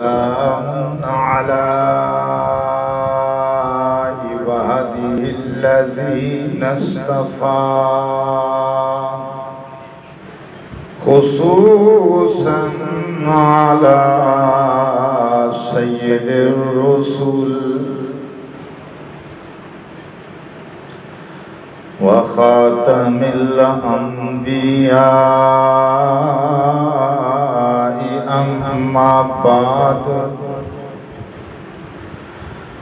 سلام على عباده الذين اصطفى خصوصا على سيد الرسل وخاتم الأنبياء أما بعد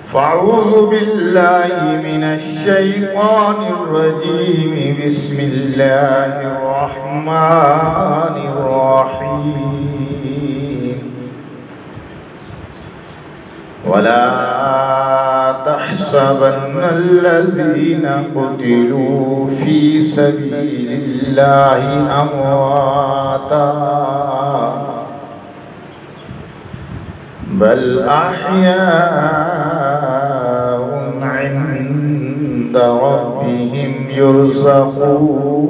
فأعوذ بالله من الشيطان الرجيم بسم الله الرحمن الرحيم ولا تحسبن الذين قتلوا في سبيل الله أمواتا بل أحياء عند ربهم يرزقون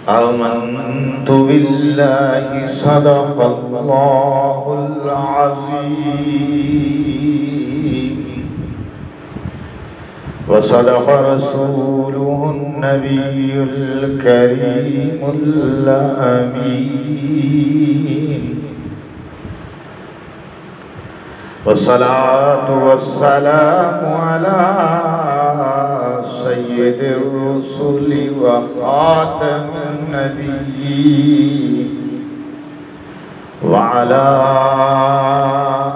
آمنت بالله صدق الله العظيم وصدق رسوله النبي الكريم الأمين والصلاة والسلام على سيد الرسل وخاتم النبيين وعلى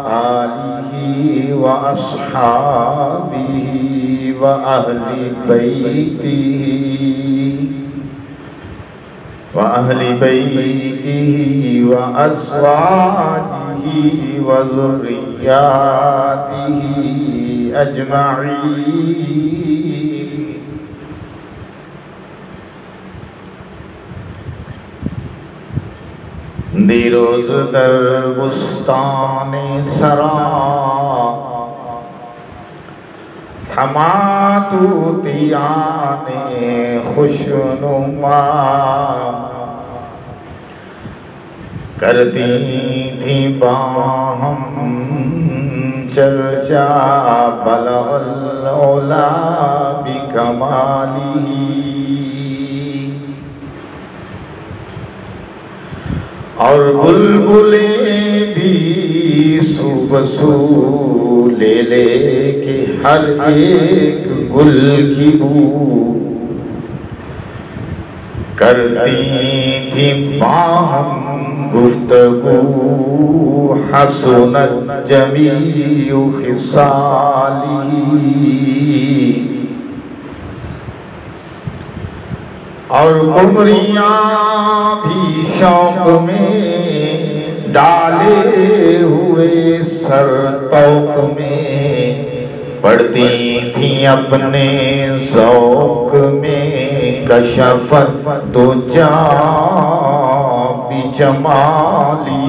آله وأصحابه وأهل بيته وأزواجه وذرياته أجمعين دیروز در بستان سرا ہما طوطیان خوشنما کرتی تھی باہم چرچا بلغ العلا بکمالی اور بلبلیں بھی صبح سو لے لے کے ہر ایک گل کی بو کرتی تھی باہم گفتگو حسنت جمیع خصالی اور عمریاں بھی شوق میں ڈالے ہوئے سر طوق میں پڑھتی تھیں اپنے ذوق میں کشفت دجا بجمالی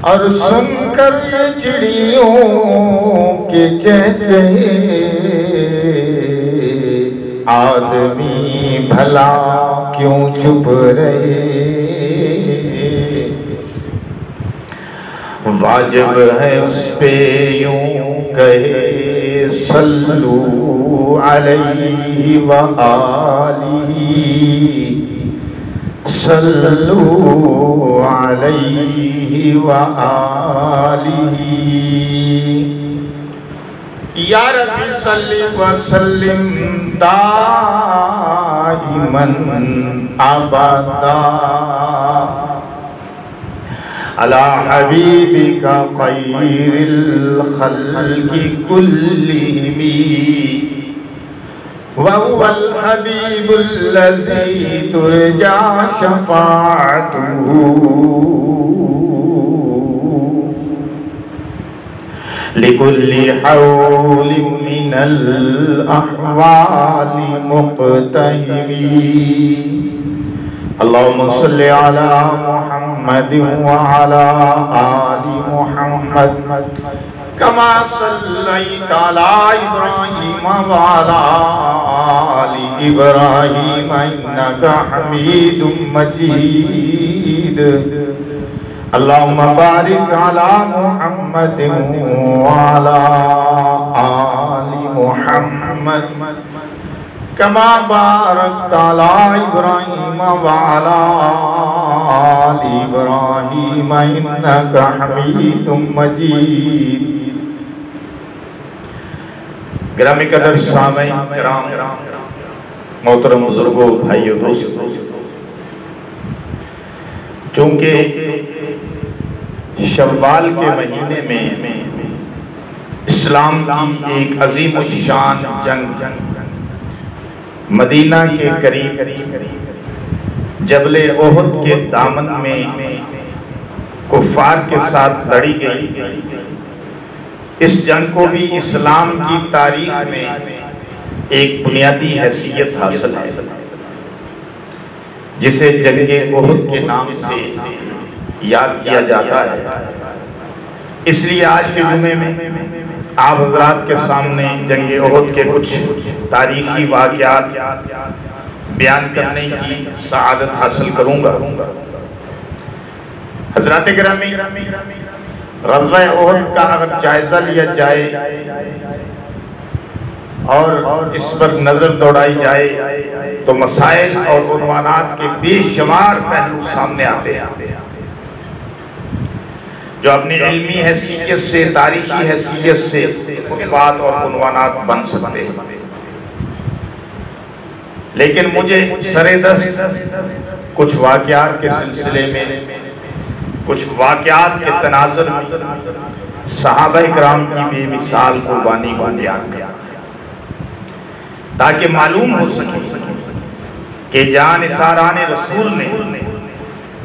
اور سن کر چڑیوں کے چہچہے آدمی بھلا کیوں چپ رہے واجب ہے اس پہ یوں کہے صلو علیہ وآلہ صلو علیہ وآلہ یا رب صلی وسلم دائما ابدا علی حبیبک خیر الخلق کلہم وهو الحبیب الذی ترجى شفاعته لكل حول من الأحوال مقتحم اللهم صل على محمد وعلى آل محمد كما صليت على إبراهيم وعلى آل إبراهيم إنك حميد مجيد اللهم بارك على محمد وعلى آل محمد كما باركت على إبراهيم وعلى آل إبراهيم إنك حميد مجيد گرامی قدر سامعین کرام، محترم بزرگوں، بھائیو، دوستوں، چونکہ شوال کے مہینے میں اسلام کی ایک عظیم الشان جنگ مدینہ کے قریب جبل احد کے دامن میں کفار کے ساتھ لڑی گئی، اس جنگ کو بھی اسلام کی تاریخ میں ایک بنیادی حیثیت حاصل ہے، جسے جنگ احد کے نام سے یاد کیا جاتا ہے۔ اس لیے آج کے جمعے میں آپ حضرات کے سامنے جنگ احد کے کچھ تاریخی واقعات بیان کرنے کی سعادت حاصل کروں گا۔ حضرات گرامی، غزوہ احد کا اگر جائزہ لیا جائے اور اس پر نظر دوڑائی جائے تو مسائل اور عنوانات کے بے شمار پہلو سامنے آتے ہیں جو اپنی علمی حیثیت سے، تاریخی حیثیت سے خطبات اور عنوانات بن سکتے ہیں، لیکن مجھے سردست کچھ واقعات کے سلسلے میں، کچھ واقعات کے تناظر میں صحابہ کرام کی بے مثال قربانی کو بیان کرنا تاکہ معلوم ہو سکے کہ جان نثاران رسول نے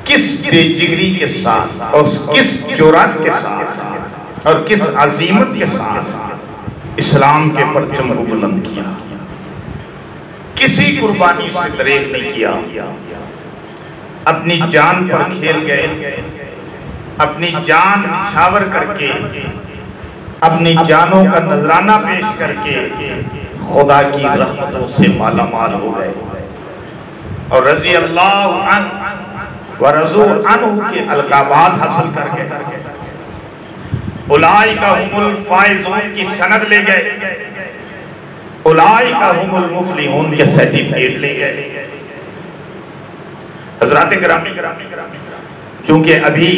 کس بے جگری کے ساتھ اور کس جرأت کے ساتھ اور کس عظیمت کے ساتھ اسلام کے پرچم کو بلند کیا، کسی قربانی سے دریغ نہیں کیا، اپنی جان پر کھیل گئے، اپنی جان نچھاور کر کے، اپنی جانوں کا نذرانہ پیش کر کے خدا کی رحمتوں سے مالا مال ہو گئے اور رضی اللہ عنہ ورضوا عنہ کے القابات حاصل کر گئے۔ اولئک هم الفائزون کی سند لے گئے، اولئک هم المفلحون کے سرٹیفکیٹ لے گئے۔ حضرات گرامی، چونکہ ابھی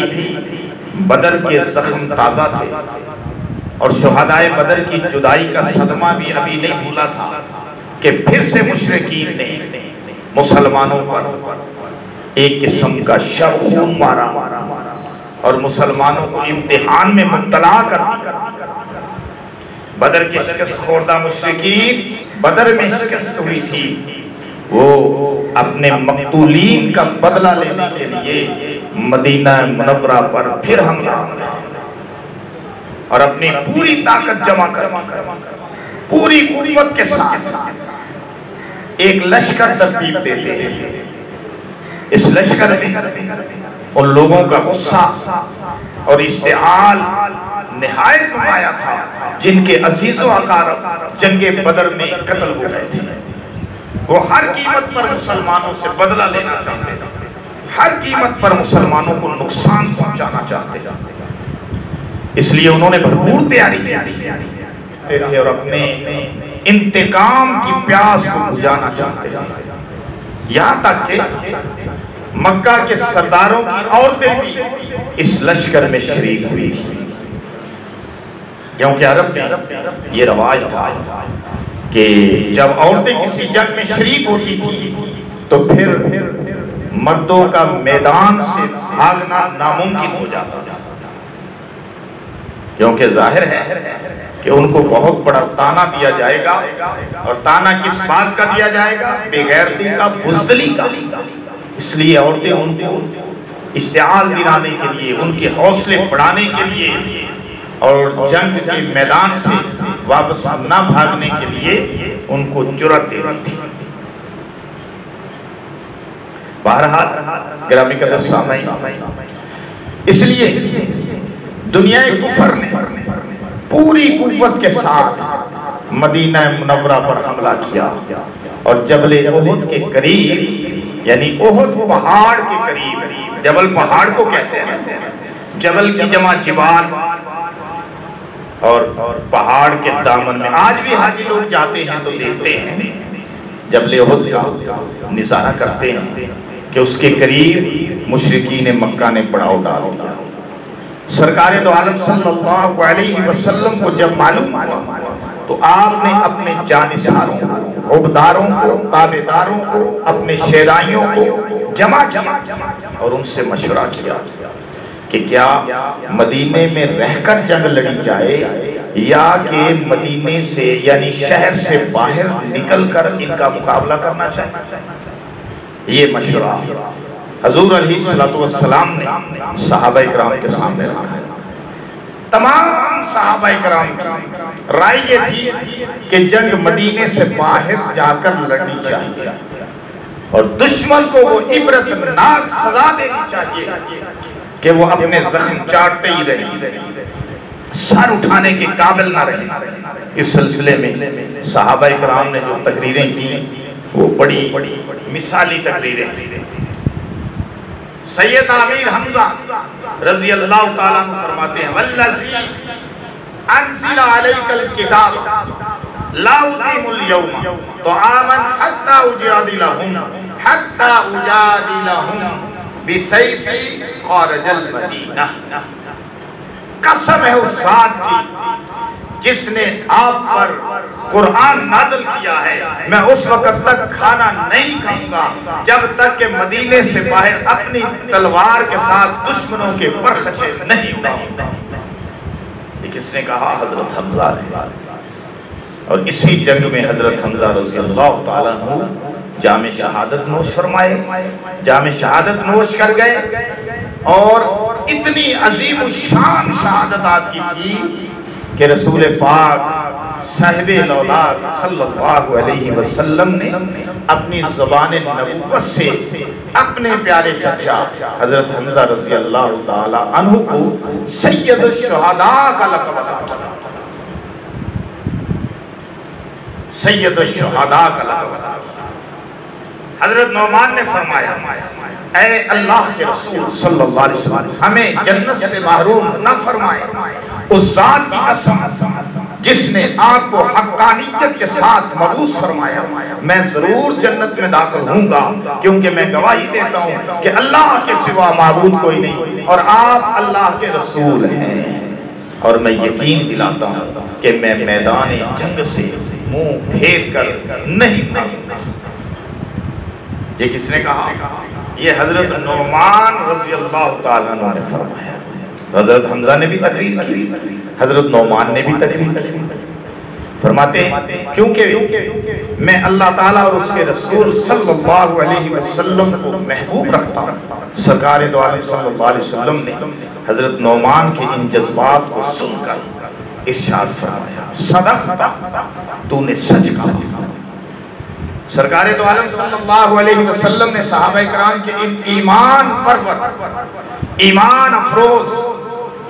بدر کے زخم تازہ تھے اور شہدائے بدر کی جدائی کا صدمہ بھی ابھی نہیں بھولا تھا کہ پھر سے مشرکین نے مسلمانوں پر ایک قسم کا خون مارا اور مسلمانوں کو امتحان میں مبتلا کر دیا۔ بدر کے شکست خوردہ مشرکین بدر میں شکست ہوئی تھی، وہ اپنے مقتولین کا بدلہ لینے کے لیے مدینہ منورہ پر پھر حملہ اور اپنی پوری طاقت جمع کر پوری قوت کے ساتھ ایک لشکر ترتیب دیتے ہیں۔ اس لشکر میں ان لوگوں کا غصہ اور اشتعال نہایت نمایاں تھا جن کے عزیز و اقارب جنگ بدر میں قتل ہو گئے تھے۔ وہ ہر قیمت پر مسلمانوں سے بدلہ لینا چاہتے تھے، ہر قیمت پر مسلمانوں کو نقصان پہنچانا چاہتے تھے، اس لیے انہوں نے بھرپور تیاری کی تھی اور اپنے انتقام کی پیاس کو بجھانا چاہتے تھے، یہاں تک کہ مکہ کے سرداروں کی عورتیں بھی اس لشکر میں شریک ہوئی تھی، کیونکہ عرب میں یہ رواج تھا کہ جب عورتیں کسی جنگ میں شریک ہوتی تھی تو پھر مردوں کا میدان سے بھاگنا ناممکن ہو جاتا تھا، کیونکہ ظاہر ہے کہ ان کو بہت بڑا تانا دیا جائے گا، اور تانا کس بات کا دیا جائے گا؟ بے غیرتی کا، بزدلی کا۔ اس لیے عورتیں ان کو اشتعال دلانے کے لیے، ان کے حوصلے بڑھانے کے لیے اور جنگ کے میدان سے واپس نہ بھاگنے کے لیے ان کو جرأت دیتی تھی۔ بہرحال گرامی قدر سامعین، اس لیے دنیا کفر نے پوری قوت کے ساتھ مدینہ منورہ پر حملہ کیا اور جبل احد کے قریب، یعنی احد پہاڑ کے قریب، جبل پہاڑ کو کہتے ہیں، جبل کی جمع جبال، اور پہاڑ کے دامن میں آج بھی حاجی لوگ جاتے ہیں تو دیکھتے ہیں جبل احد کا نظارہ کرتے ہیں کہ اس کے قریب مشرکین مکہ نے پڑاؤ ڈال دیا۔ سرکار دو عالم صلی اللہ علیہ وسلم کو جب معلوم ہوا تو آپ نے اپنے جانشاروں کو، عبداروں کو، تابعداروں کو، اپنے شیرائیوں کو جمع کیا اور ان سے مشورہ کیا کہ کیا مدینے میں رہ کر جنگ لڑی جائے یا کہ مدینے سے یعنی شہر سے باہر نکل کر ان کا مقابلہ کرنا چاہیے۔ یہ مشورہ حضور علیہ السلام نے صحابہ کرام کے سامنے رکھا۔ تمام صحابہ کرام کی رائے یہ تھی کہ جنگ مدینے سے باہر جا کر لڑنی چاہیے اور دشمن کو وہ عبرتناک سزا دینی چاہیے کہ وہ اپنے زخم چاٹتے ہی رہے، سر اٹھانے کے قابل نہ رہے۔ اس سلسلے میں صحابہ کرام نے جو تقریریں کی وہ بڑی مثالی تقریریں۔ سید امیر حمزہ رضی اللہ تعالیٰ عنہ فرماتے ہیں والذی انزل علیک الکتاب لا اقیم اليوم طعاما حتی اجادلہم بسیفی خارج المدینہ۔ قسم ہے اس ذات کی جس نے آپ پر قرآن نازل کیا ہے، میں اس وقت تک کھانا نہیں کھاؤں گا جب تک کہ مدینے سے باہر اپنی تلوار کے ساتھ دشمنوں کے پرخچے نہیں اڑاؤں گا۔ یہ کس نے کہا؟ حضرت حمزہ نے۔ اور اسی جنگ میں حضرت حمزہ رضی اللہ تعالیٰ عنہ جام شہادت نوش فرمائے، جام شہادت نوش کر گئے، اور اتنی عظیم الشان شہادت آپ کی تھی کہ رسول پاک صاحب الاولاد صلی اللہ علیہ وسلم نے اپنی زبان نبوت سے اپنے پیارے چچا حضرت حمزہ رضی اللہ تعالی عنہ کو سید الشہداء کا لقب عطا کیا، سید الشہداء کا لقب عطا کیا۔ حضرت نعمان نے فرمایا اے اللہ کے رسول صلی اللہ علیہ وسلم ہمیں جنت سے محروم نہ فرمائے، اس ذات کی قسم جس نے آپ کو حقانیت کے ساتھ مبعوث فرمایا، میں ضرور جنت میں داخل ہوں گا، کیونکہ میں گواہی دیتا ہوں کہ اللہ کے سوا معبود کوئی نہیں اور آپ اللہ کے رسول ہیں، اور میں یقین دلاتا ہوں کہ میں میدان جنگ سے منہ پھیر کر نہیں بھاگوں گا۔ یہ کس نے کہا؟ یہ حضرت نعمان رضی اللہ تعالیٰ عنہ نے فرمایا۔ حضرت حمزہ نے بھی تقریر کی، حضرت نعمان نے بھی تقریر کی۔ فرماتے ہیں کیونکہ میں اللہ تعالیٰ اور اس کے رسول صلی اللہ علیہ وسلم کو محبوب رکھتا ہوں۔ سرکار دو عالم صلی اللہ علیہ وسلم نے حضرت نعمان کے ان جذبات کو سن کر ارشاد فرمایا صدقت، تو نے سچ کہا۔ سرکار دو عالم صلی اللہ علیہ وسلم نے صحابہ کرام کے ان ایمان پرور، ایمان افروز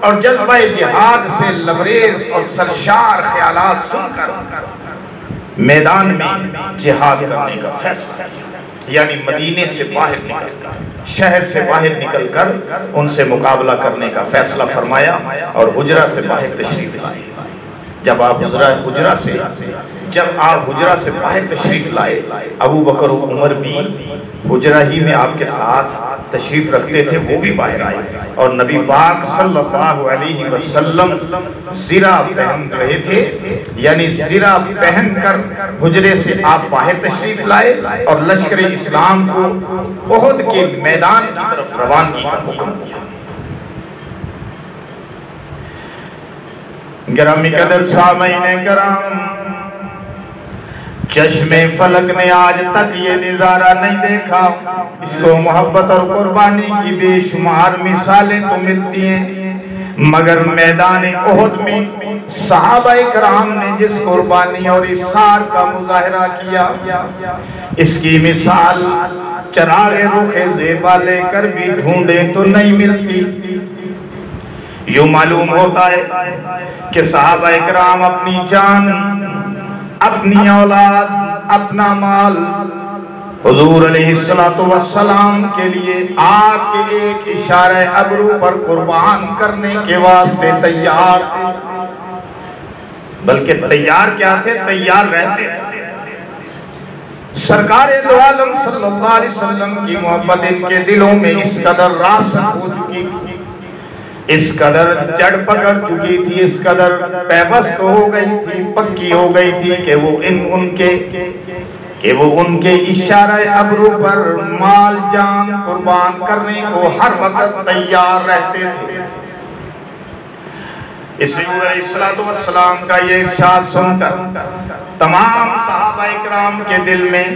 اور جذبہ جہاد سے لبریز اور سرشار خیالات سن کر میدان میں جہاد کرنے کا فیصلہ کیا، یعنی مدینے سے باہر نکل کر، شہر سے باہر نکل کر ان سے مقابلہ کرنے کا فیصلہ فرمایا اور حجرہ سے باہر تشریف لائے۔ جب آپ حجرہ سے باہر تشریف لائے، ابو بکر و عمر بھی حجرہ ہی میں آپ کے ساتھ تشریف رکھتے تھے، وہ بھی باہر آئے، اور نبی پاک صلی اللہ علیہ وسلم زرہ پہن رہے تھے، یعنی زرہ پہن کر حجرے سے آپ باہر تشریف لائے اور لشکر اسلام کو احد کے میدان کی طرف روانگی کا حکم دیا۔ گرامی قدر سامعین کرام، چشم فلک نے آج تک یہ نظارہ نہیں دیکھا، اس کو محبت اور قربانی کی بے شمار مثالیں تو ملتی ہیں، مگر میدان احد میں صحابہ کرام نے جس قربانی اور اثار کا مظاہرہ کیا، اس کی مثال چراغ رخ زیبا لے کر بھی ڈھونڈیں تو نہیں ملتی۔ یوں معلوم ہوتا ہے کہ صحابہ کرام اپنی جان اپنی اولاد، اپنا مال حضور علیہ السلام کے لیے آپ کے ایک اشارہ ابرو پر قربان کرنے کے واسطے تیار تھے۔ بلکہ تیار کیا تھے؟ تیار رہتے تھے۔ سرکار دو عالم صلی اللہ علیہ وسلم کی محبت ان کے دلوں میں اس قدر راسخ ہو چکی تھی، اس قدر جڑ پکڑ چکی تھی، اس قدر پیوست ہو گئی تھی، پکی ہو گئی تھی کہ وہ ان کے اشارہ ابرو پر مال جان قربان کرنے کو ہر وقت تیار رہتے تھے۔ اس لیے علیہ السلام کا یہ ارشاد سن کر تمام صحابہ اکرام کے دل میں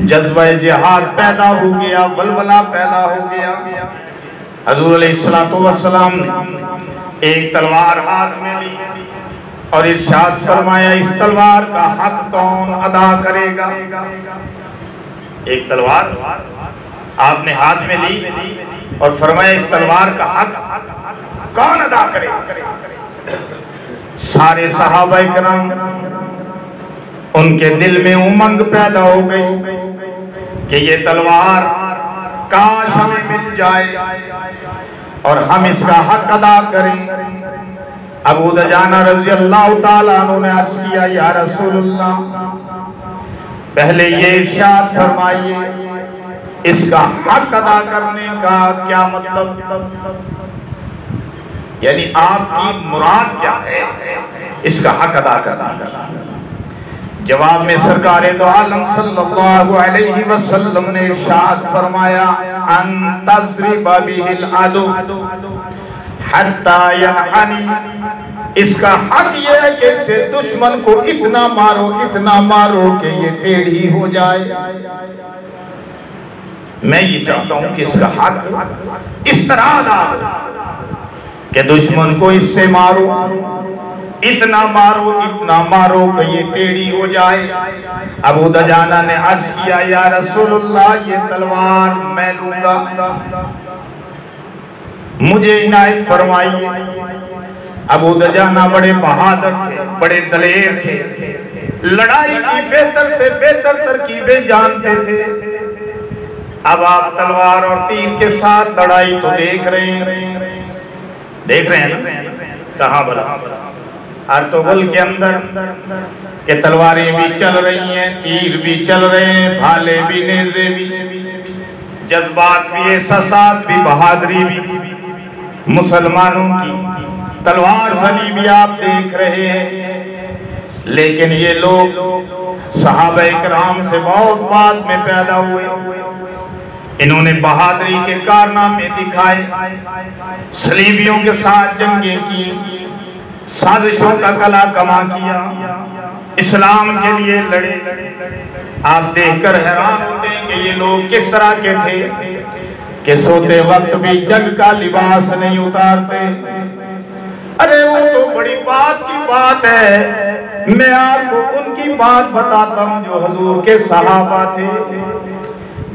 جذبہ جہاد پیدا ہو گیا، ولولہ پیدا ہو گیا۔ حضور علیہ السلام نے ایک تلوار ہاتھ میں لی اور ارشاد فرمایا اس تلوار کا حق کون ادا کرے گا؟ ایک تلوار آپ نے ہاتھ میں لی اور فرمایا اس تلوار کا حق کون ادا کرے گا؟ سارے صحابہ کرام ان کے دل میں امنگ پیدا ہو گئی کہ یہ تلوار کاش ہمیں مل جائے اور ہم اس کا حق ادا کریں۔ ابو دجانہ رضی اللہ تعالیٰ عنہ نے عرض کیا یا رسول اللہ پہلے یہ ارشاد فرمائیے اس کا حق ادا کرنے کا کیا مطلب، یعنی آپ کی مراد کیا ہے اس کا حق ادا کرنا؟ جواب میں سرکار دو عالم صلی اللہ علیہ وسلم نے ارشاد فرمایا ان تضرب به العدو حتی ینحنی، اس کا حق یہ ہے کہ اسے دشمن کو اتنا مارو کہ یہ ٹیڑھی ہو جائے۔ میں یہ چاہتا ہوں کہ اس کا حق اس طرح ادا کہ دشمن کو اس سے مارو، اتنا مارو کہ یہ ٹیڑھی ہو جائے۔ ابو دجانہ نے عرض کیا یا رسول اللہ یہ تلوار میں لوں گا، مجھے عنایت فرمائیے۔ ابو دجانہ بڑے بہادر تھے، بڑے دلیر تھے، لڑائی کی بہتر سے بہتر ترکیبیں جانتے تھے۔ اب آپ تلوار اور تیر کے ساتھ لڑائی تو دیکھ رہے ہیں نا کہاں بلا ارطغرل کے اندر کہ تلواریں بھی چل رہی ہیں، تیر بھی چل رہے ہیں، بھالے بھی، نیزے بھی، جذبات بھی، احساسات بھی، بہادری بھی، مسلمانوں کی تلوار زنی بھی آپ دیکھ رہے ہیں۔ لیکن یہ لوگ صحابہ اکرام سے بہت بعد میں پیدا ہوئے، انہوں نے بہادری کے کارنامے دکھائے، صلیبیوں کے ساتھ جنگیں کی، سازشوں کا کلا کما کیا، اسلام کے لیے لڑے۔ آپ دیکھ کر حیران ہوتے ہیں کہ یہ لوگ کس طرح کے تھے کہ سوتے وقت بھی جنگ کا لباس نہیں اتارتے۔ ارے وہ تو بڑی بات کی بات ہے، میں آپ کو ان کی بات بتاتا ہوں جو حضور کے صحابہ تھے،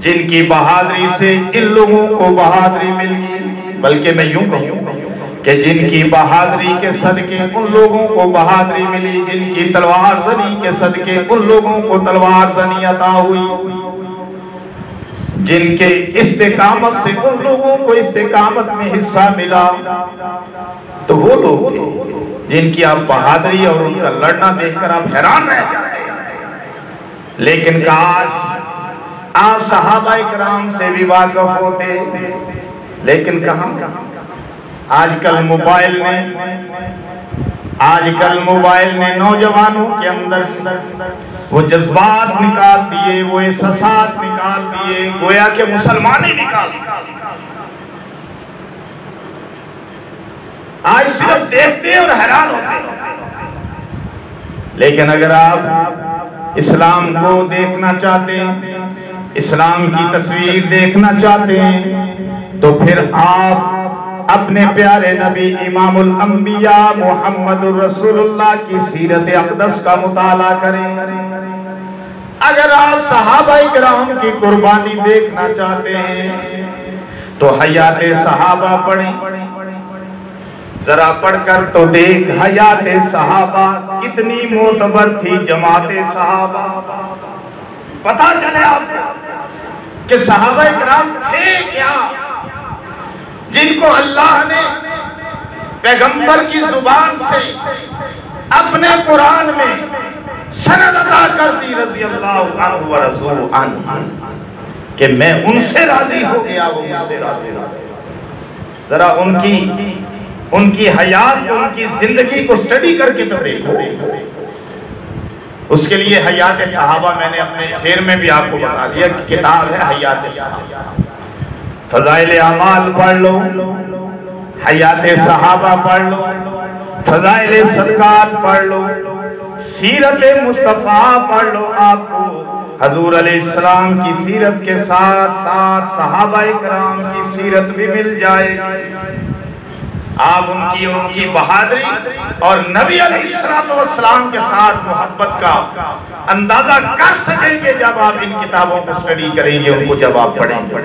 جن کی بہادری سے ان لوگوں کو بہادری مل گئی۔ بلکہ میں یوں کہوں کہ جن کی بہادری کے صدقے ان لوگوں کو بہادری ملی، جن کی تلوار زنی کے صدقے ان لوگوں کو تلوار زنی عطا ہوئی، جن کے استقامت سے ان لوگوں کو استقامت میں حصہ ملا، تو وہ لوگ تھے جن کی آپ بہادری اور ان کا لڑنا دیکھ کر آپ حیران رہ جاتے ہیں۔ لیکن کاش آپ صحابہ اکرام سے بھی واقف ہوتے، لیکن کہاں؟ آج کل موبائل نے نوجوانوں کے اندر وہ جذبات نکال دیے، وہ احساسات نکال دیے، گویا کہ مسلمان ہی نکال دیے۔ آج صرف دیکھتے اور حیران ہوتے ہیں۔ لیکن اگر آپ اسلام کو دیکھنا چاہتے ہیں، اسلام کی تصویر دیکھنا چاہتے ہیں، تو پھر آپ اپنے پیارے نبی امام الانبیاء محمد الرسول اللہ کی سیرت اقدس کا مطالعہ کریں۔ اگر آپ صحابہ کرام کی قربانی دیکھنا چاہتے ہیں تو حیات صحابہ پڑھیں۔ ذرا پڑھ کر تو دیکھ حیات صحابہ کتنی معتبر تھی جماعت صحابہ. پتہ چلے آپ کو کہ صحابہ اکرام تھے کیا جن کو اللہ نے پیغمبر کی زبان سے اپنے قرآن میں سند عطا کر دی رضی اللہ عنہ و رضو عنہ کہ میں ان سے راضی ہو گیا وہ مجھ سے راضی ہو گیا. ذرا ان کی حیات ان کی زندگی کو سٹڈی کر کے تو دیکھو. اس کے لیے حیات صحابہ میں نے اپنے شعر میں بھی آپ کو بتا دیا کہ کتاب ہے حیات صحابہ. فضائل اعمال پڑھ لو، حیات صحابہ پڑھ لو، فضائل صدقات پڑھ لو، سیرت مصطفیٰ پڑھ لو. آپ کو حضور علیہ السلام کی سیرت کے ساتھ ساتھ صحابہ اکرام کی سیرت بھی مل جائے گی. آپ ان کی بہادری اور نبی علیہ السلام کے ساتھ محبت کا اندازہ کر سکیں گے جب آپ ان کتابوں کو سٹڈی کریں گے، ان کو جب آپ پڑھیں گے.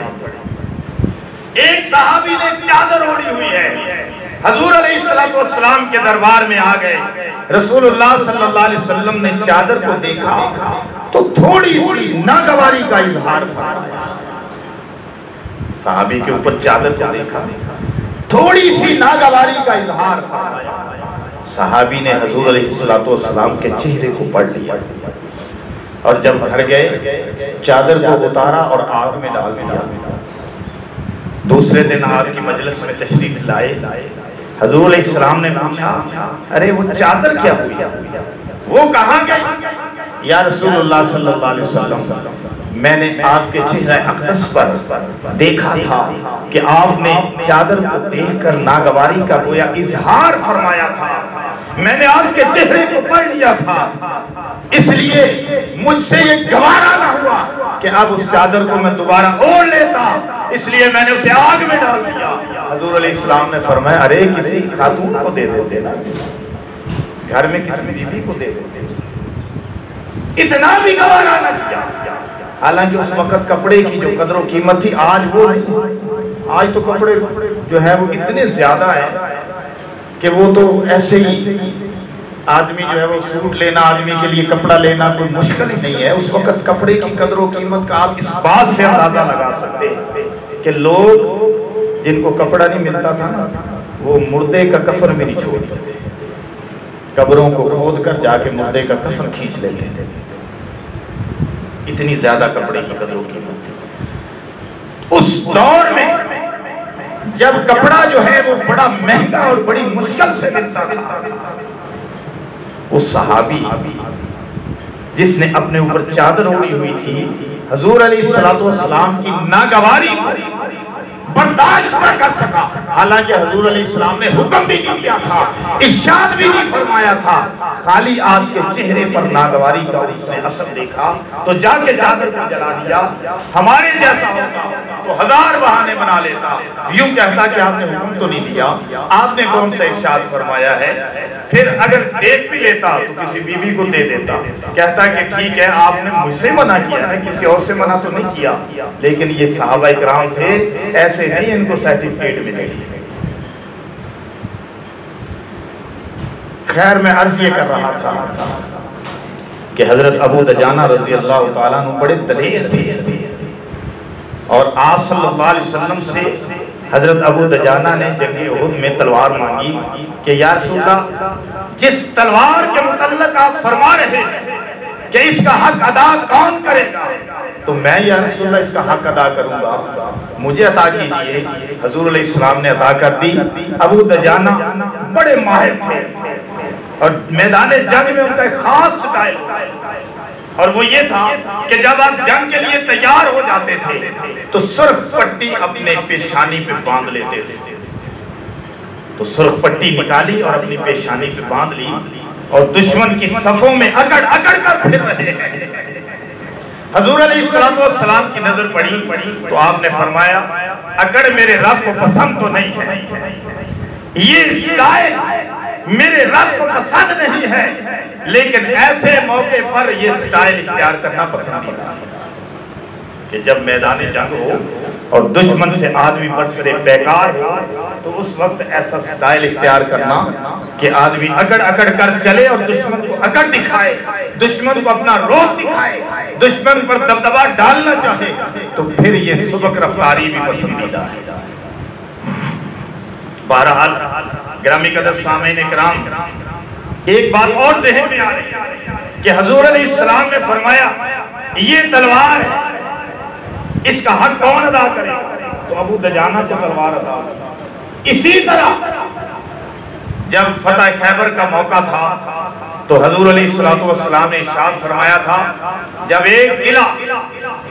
ایک صحابی نے چادر اوڑھی ہوئی ہے، حضور علیہ السلام کے دربار میں آ گئے. رسول اللہ صلی اللہ علیہ وسلم نے چادر کو دیکھا تو تھوڑی سی ناگواری کا اظہار فرمایا. صحابی کے اوپر چادر کو دیکھا، تھوڑی سی ناگواری کا اظہار فرمایا. صحابی نے حضور علیہ السلام کے چہرے کو پڑھ لیا اور جب گھر گئے چادر کو اتارا اور آگ میں ڈال دیا. دوسرے دن آپ کی مجلس میں تشریف لائے. حضور علیہ السلام نے پوچھا ارے وہ چادر کیا ہوئی، وہ کہاں گئی؟ یا رسول اللہ صلی اللہ علیہ وسلم میں نے آپ کے چہرہ اقدس پر دیکھا تھا کہ آپ نے چادر کو دیکھ کر ناگواری کا گویا اظہار فرمایا تھا. میں نے آپ کے چہرے کو پڑھ لیا تھا، اس لیے مجھ سے یہ گوارا نہ ہوا کہ اب اس چادر کو میں دوبارہ اوڑھ لیتا، اس لیے میں نے اسے آگ میں ڈال دیا. حضور علیہ السلام نے فرمایا ارے کسی خاتون کو دے دیتے نا، گھر میں کسی بیوی کو دے دیتے. اتنا بھی گوارا نہ کیا. حالانکہ اس وقت کپڑے کی جو قدر و قیمت تھی آج وہ نہیں. آج تو کپڑے جو ہے وہ اتنے زیادہ ہیں کہ وہ تو ایسے ہی آدمی جو ہے وہ سوٹ لینا، آدمی کے لیے کپڑا لینا کوئی مشکل ہی نہیں ہے. اس وقت کپڑے کی قدر و قیمت کا آپ اس بات سے اندازہ لگا سکتے ہیں کہ لوگ جن کو کپڑا نہیں ملتا تھا نا وہ مردے کا کفن بھی نہیں چھوڑتے تھے، قبروں کو کھود کر جا کے مردے کا کفن کھینچ لیتے تھے. اتنی زیادہ کپڑے کی قدر و قیمت تھی. اس دور میں جب کپڑا جو ہے وہ بڑا مہنگا اور بڑی مشکل سے ملتا تھا، اس صحابی جس نے اپنے اوپر چادر اوڑھی ہوئی تھی حضور علیہ السلام کی ناگواری کو برداشت نہ کر سکا. حالانکہ حضور علیہ السلام نے حکم بھی نہیں دیا تھا، ارشاد بھی نہیں فرمایا تھا، خالی آپ کے چہرے پر ناگواری کا اس نے اثر دیکھا تو جا کے چادر کو جلا دیا. ہمارے جیسا ہوتا تو ہزار بہانے بنا لیتا، یوں کہتا کہ آپ نے حکم تو نہیں دیا، آپ نے کون سا ارشاد فرمایا ہے. پھر اگر دیکھ بھی لیتا تو کسی بیوی کو دے دیتا، کہتا کہ ٹھیک ہے آپ نے مجھ سے منع کیا ہے، کسی اور سے منع تو نہیں کیا. لیکن یہ صحابہ اکرام تھے، ایسے نہیں ان کو سرٹیفکیٹ ملے. خیر میں عرض یہ کر رہا تھا کہ حضرت ابو دجانہ رضی اللہ تعالیٰ عنہ بڑے دلیر تھے اور آپ صلی اللہ علیہ وسلم سے حضرت ابو دجانہ نے جنگ احد میں تلوار مانگی کہ یا رسول اللہ جس تلوار کے متعلق آپ فرما رہے ہیں کہ اس کا حق ادا کون کرے گا تو میں یا رسول اللہ اس کا حق ادا کروں گا، مجھے عطا کیجئے. حضور علیہ السلام نے عطا کر دی. ابو دجانہ بڑے ماہر تھے اور میدان جنگ میں ان کا ایک خاص سٹائل اور وہ یہ تھا کہ جب آپ جنگ کے لیے تیار ہو جاتے تھے تو سرخ پٹی اپنے پیشانی پہ باندھ لیتے تھے. تو سرخ پٹی نکالی اور اپنی پیشانی پہ باندھ لی اور دشمن کی صفوں میں اکڑ اکڑ کر پھر رہے ہیں. حضور علیہ السلام کی نظر پڑی تو آپ نے فرمایا اکڑ میرے رب کو پسند تو نہیں ہے، یہ سٹائل میرے رب کو پسند نہیں ہے، لیکن ایسے موقع پر یہ سٹائل اختیار کرنا پسندیدہ ہے کہ جب میدان جنگ ہو اور دشمن سے آدمی برسرے بیکار ہو تو اس وقت ایسا سٹائل اختیار کرنا کہ آدمی اکڑ اکڑ کر چلے اور دشمن کو اکڑ دکھائے، دشمن کو اپنا روپ دکھائے، دشمن پر دبدبا ڈالنا چاہے، تو پھر یہ سبک رفتاری بھی پسندیدہ ہے۔ بہرحال گرامی قدر سامعین اکرام، ایک بات اور ذہن میں آ رہی ہے کہ حضور علیہ السلام نے فرمایا یہ تلوار ہے، اس کا حق کون ادا کرے؟ تو ابو دجانہ کو تلوار ادا کرے۔ اسی طرح جب فتح خیبر کا موقع تھا تو حضور علیہ السلام نے ارشاد فرمایا تھا، جب ایک قلعہ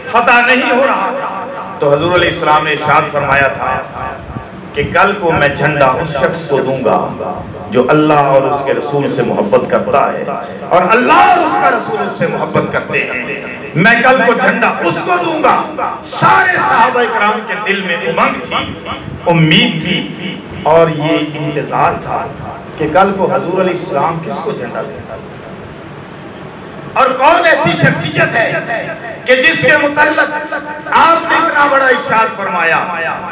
فتح نہیں ہو رہا تھا تو حضور علیہ السلام نے ارشاد فرمایا تھا کہ کل کو میں جھنڈا اس شخص کو دوں گا جو اللہ اور اس کے رسول سے محبت کرتا ہے اور اللہ اور اس کا رسول اس سے محبت کرتے ہیں، میں کل کو جھنڈا اس کو دوں گا۔ سارے صحابہ کرام کے دل میں امنگ تھی، امید تھی اور یہ انتظار تھا کہ کل کو حضور علیہ السلام کس کو جھنڈا دیتا ہے اور کون ایسی شخصیت ہے کہ جس کے متعلق آپ نے اتنا بڑا ارشاد فرمایا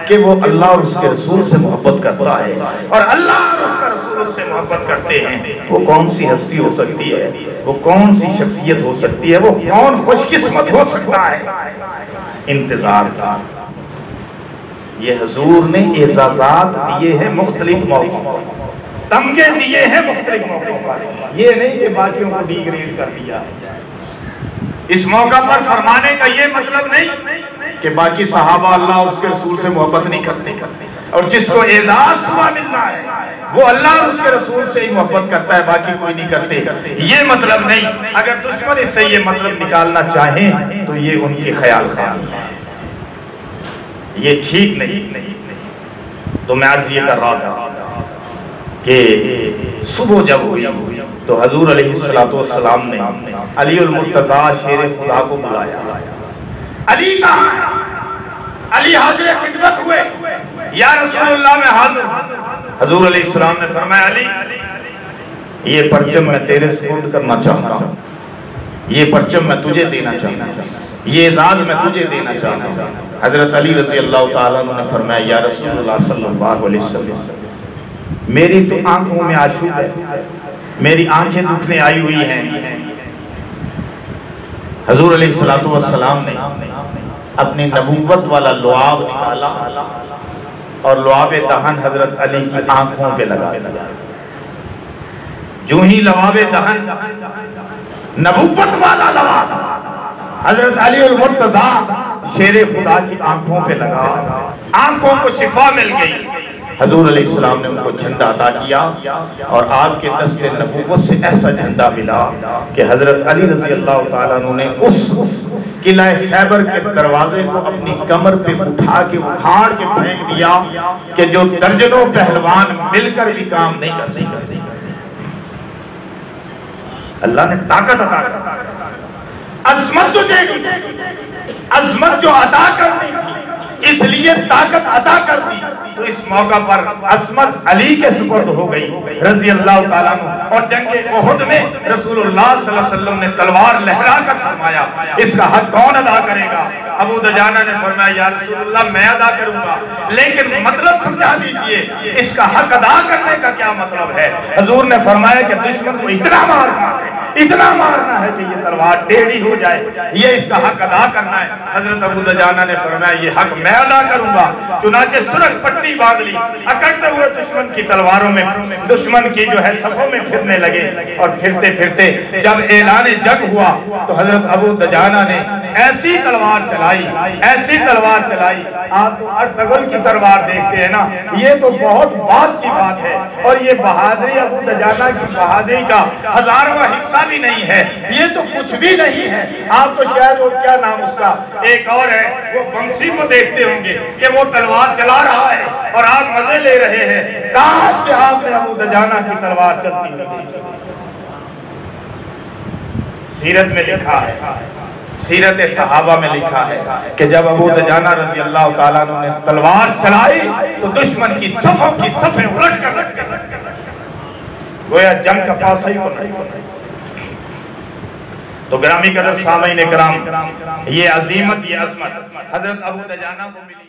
کہ وہ اللہ اور اس کے رسول سے محبت کرتا ہے اور اللہ اور اس کا رسول اس سے محبت کرتے ہیں۔ وہ کون سی ہستی ہو سکتی ہے، وہ کون سی شخصیت ہو سکتی ہے، وہ کون خوش قسمت ہو سکتا ہے؟ انتظار تھا۔ یہ حضور نے اعزازات دیے ہیں مختلف موقعوں پر، تمغے دیے ہیں مختلف موقعوں پر، یہ نہیں کہ باقیوں کو ڈی گریڈ کر دیا۔ اس موقع پر فرمانے کا یہ مطلب نہیں کہ باقی صحابہ اللہ اور اس کے رسول سے محبت نہیں کرتے، اور جس کو اعزاز ہوا ملنا ہے وہ اللہ اور اس کے رسول سے ہی محبت کرتا ہے، باقی کوئی نہیں کرتے، یہ مطلب نہیں۔ اگر دشمن اس سے یہ مطلب نکالنا چاہیں تو یہ ان کی خیال خانی ہے، یہ ٹھیک نہیں۔ تو میں عرض یہ کر رہا تھا کہ صبح جب ہوئی تو حضور علیہ السلام نے علی المرتضیٰ شیر خدا کو بلایا۔ علی کہاں ہے؟ علی حاضر خدمت ہوئے، یا رسول اللہ میں حاضر ہوں۔ حضور علیہ السلام نے فرمایا علی یہ پرچم میں تیرے سپرد کرنا چاہتا ہوں، یہ پرچم میں تجھے دینا چاہتا ہوں، یہ اعزاز میں تجھے دینا چاہتا ہوں۔ حضرت علی رضی اللہ تعالیٰ عنہ نے فرمایا یا رسول اللہ صلی اللہ علیہ وسلم میری تو آنکھوں میں آشوب ہے، میری آنکھیں دکھنے آئی ہوئی ہیں۔ حضور علیہ السلام نے اپنی نبوت والا لعاب نکالا اور لعاب دہن حضرت علی کی آنکھوں پہ لگا دیا۔ جو ہی لعاب دہن نبوت والا لعاب حضرت علی المرتضیٰ شیر خدا کی آنکھوں پہ لگا، آنکھوں کو شفا مل گئی۔ حضور علیہ السلام نے ان کو جھنڈا عطا کیا اور آپ کے دست نبوت سے ایسا جھنڈا ملا کہ حضرت علی رضی اللہ تعالیٰ عنہ نے اس قلعہ خیبر کے دروازے کو اپنی کمر پہ اٹھا کے اکھاڑ کے پھینک دیا کہ جو درجنوں پہلوان مل کر بھی کام نہیں کر سکتے۔ اللہ نے طاقت عطا کر، عظمت جو دینی تھی، عظمت جو عطا کرنی تھی، اس لیے طاقت عطا کر دی، تو اس موقع پر عظمت علی کے سپرد ہو گئی رضی اللہ تعالیٰ عنہ۔ اور جنگ احد میں رسول اللہ صلی اللہ علیہ وسلم نے تلوار لہرا کر فرمایا اس کا حق کون ادا کرے گا؟ ابو دجانہ نے فرمایا یا رسول اللہ میں ادا کروں گا، لیکن مطلب سمجھا دیجئے اس کا حق ادا کرنے کا کیا مطلب ہے؟ حضور نے فرمایا کہ دشمن کو اتنا مارنا ہے، اتنا مارنا ہے کہ یہ تلوار ٹیڑھی ہو جائے، یہ اس کا حق ادا کرنا ہے۔ حضرت ابو دجانہ نے فرمایا یہ حق میں ادا کروں گا۔ چنانچہ سرخ پٹی باندھ لی، اکڑتے ہوئے دشمن کی تلواروں میں، دشمن کی جو ہے صفوں میں پھرنے لگے، اور پھرتے پھرتے جب اعلان جنگ ہوا تو حضرت ابو دجانہ نے ایسی تلوار چلائی، ایسی تلوار چلائی، آپ تو ارطغرل کی تلوار دیکھتے ہیں نا، یہ تو بہت بات کی بات ہے، اور یہ بہادری ابو دجانہ کی بہادری کا ہزارواں حصہ بھی نہیں ہے، یہ تو کچھ بھی نہیں ہے۔ آپ تو شاید وہ کیا نام اس کا ایک اور ہے، وہ بمسی کو دیکھتے ہوں گے کہ وہ تلوار چلا رہا ہے اور آپ مزے لے رہے ہیں۔ کاش کہ آپ نے ابو دجانہ کی تلوار چلتی ہوئی دیکھی۔ سیرت میں لکھا ہے، سیرت صحابہ میں لکھا ہے کہ جب ابو دجانہ رضی اللہ تعالیٰ عنہ نے تلوار چلائی تو دشمن کی صفوں کی صفیں الٹ کر رکھ گئے، گویا جنگ کا پاسا ہی کو نہیں۔ تو گرامی قدر سامعین کرام، یہ عظیمت، یہ عظمت حضرت ابو دجانہ کو ملی۔